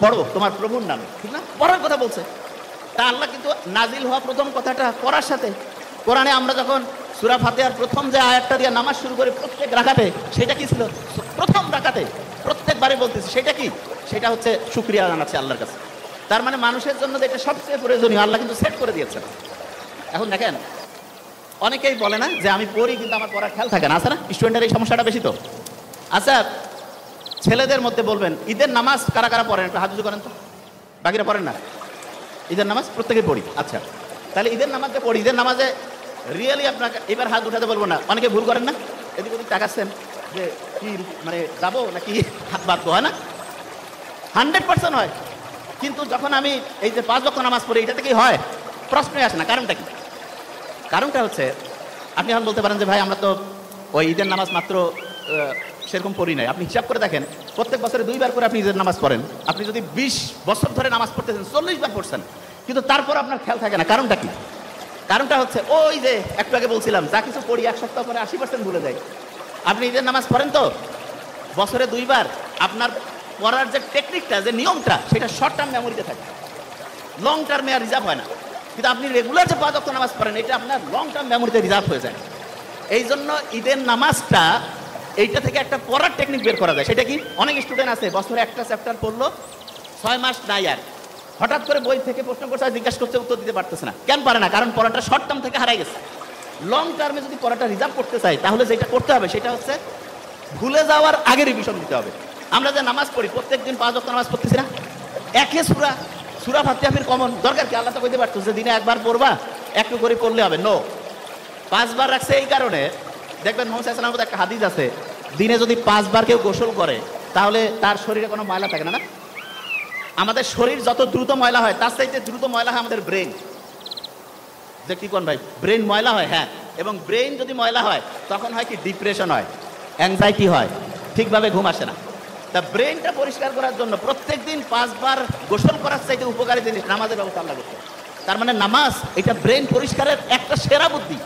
পড়ো তোমার প্রভুর নামে, ঠিক না? পড়ার কথা বলছে। তা আল্লাহ কিন্তু নাজিল হওয়া প্রথম কথাটা পড়ার সাথে, কোরআনে আমরা যখন সূরা ফাতিহার প্রথম যে আয়াতটা দিয়ে নামাজ শুরু করে প্রত্যেক রাকাতে, সেটা কি ছিল? প্রথম রাকাতে প্রত্যেকবারে বলতেছি সেটা কি? সেটা হচ্ছে শুকরিয়া জানাচ্ছে আল্লাহর কাছে। তার মানে মানুষের জন্য যেটা সবচেয়ে প্রয়োজনীয় আল্লাহ কিন্তু সেট করে দিয়েছেন। এখন দেখেন, অনেকেই বলে না যে আমি পড়ি কিন্তু আমার পড়ার খেয়াল থাকে না, আছে না? স্টুডেন্টের এই সমস্যাটা বেশি তো। আচ্ছা, ছেলেদের মধ্যে বলবেন ঈদের নামাজ কারা কারা পড়েন, একটু হাত উঁচু করেন তো। বাকিরা পড়েন না? ঈদের নামাজ প্রত্যেকেই পড়ি। আচ্ছা, তাহলে ঈদের নামাজে পড়ি, ঈদের নামাজে রিয়েলি আপনাকে এবার হাত উঠাতে বলবো না। অনেকে ভুল করেন না, এদিক ওদিক তাকাচ্ছেন যে কি মানে যাবো নাকি হাত বাঁধবো, হয় না? 100% হয়। কিন্তু যখন আমি এই যে 5 ওয়াক্ত নামাজ পড়ি, এটা থেকেই হয়, প্রশ্নই আসে না। কারণটা কি? কারণটা হচ্ছে, আপনি এখন বলতে পারেন যে ভাই আমরা তো ওই ঈদের নামাজ মাত্র সেরকম পড়ি নাই। আপনি হিসাব করে দেখেন, প্রত্যেক বছরে 2 বার করে আপনি ঈদের নামাজ পড়েন। আপনি যদি 20 বছর ধরে নামাজ পড়তেছেন, 40 বার পড়ছেন, কিন্তু তারপর আপনার খেয়াল থাকে না। কারণটা কি? কারণটা হচ্ছে ওই যে একটু আগে বলছিলাম, যা কিছু পড়ি 1 সপ্তাহ পরে 80% ভুলে যায়। আপনি ঈদের নামাজ পড়েন তো বছরে 2 বার, আপনার পড়ার যে টেকনিকটা, যে নিয়মটা, সেটা শর্ট টার্ম মেমোরিতে থাকে, লং টার্মে আর রিজার্ভ হয় না। কিন্তু আপনি রেগুলার যে 5 ওয়াক্ত নামাজ পড়েন, এটা আপনার লং টার্ম মেমোরিতে রিজার্ভ হয়ে যায়। এই জন্য ঈদের নামাজটা এইটা থেকে একটা পড়ার টেকনিক বের করা যায়। সেটা কি? অনেক স্টুডেন্ট আছে বছরে একটা চ্যাপ্টার পড়লো, 6 মাস নাই, আর হঠাৎ করে বই থেকে প্রশ্ন করছে, জিজ্ঞাসা করছে, উত্তর দিতে পারতেছে না। কেন পারে না? কারণ পড়াটা শর্ট টার্ম থেকে হারাই গেছে। লং টার্মে যদি পড়াটা রিজার্ভ করতে চাই, তাহলে যেটা করতে হবে সেটা হচ্ছে ভুলে যাওয়ার আগে রিভিশন দিতে হবে। আমরা যে নামাজ পড়ি, প্রত্যেক দিন 5 ওয়াক্ত নামাজ পড়তেছি না, একে সূরা ফাতিহা কমন দরকার কি? আল্লাহ তো কইতে পারতো যে দিনে একবার পড়বা, একটু করে পড়লে হবে। নো, 5 বার রাখছে। এই কারণে দেখবেন মুহাম্মদ সাল্লাল্লাহু আলাইহি ওয়াসাল্লামের একটা হাদিস আছে, দিনে যদি 5 বার কেউ গোসল করে, তাহলে তার শরীরে কোনো ময়লা থাকে না। না, আমাদের শরীর যত দ্রুত ময়লা হয়, তার চাইতে দ্রুত ময়লা হয় আমাদের ব্রেন। যে কি কোন ভাই, ব্রেন ময়লা হয়? হ্যাঁ। এবং ব্রেন যদি ময়লা হয়, তখন হয় কি? ডিপ্রেশন হয়, অ্যাংজাইটি হয়, ঠিকভাবে ঘুম আসে না। তা ব্রেনটা পরিষ্কার করার জন্য প্রত্যেক দিন 5 বার গোসল করার চাইতে উপকারী জিনিস নামাজের ব্যবস্থা আল্লাহ করতে। তার মানে নামাজ এটা ব্রেন পরিষ্কারের একটা সেরা বুদ্ধি।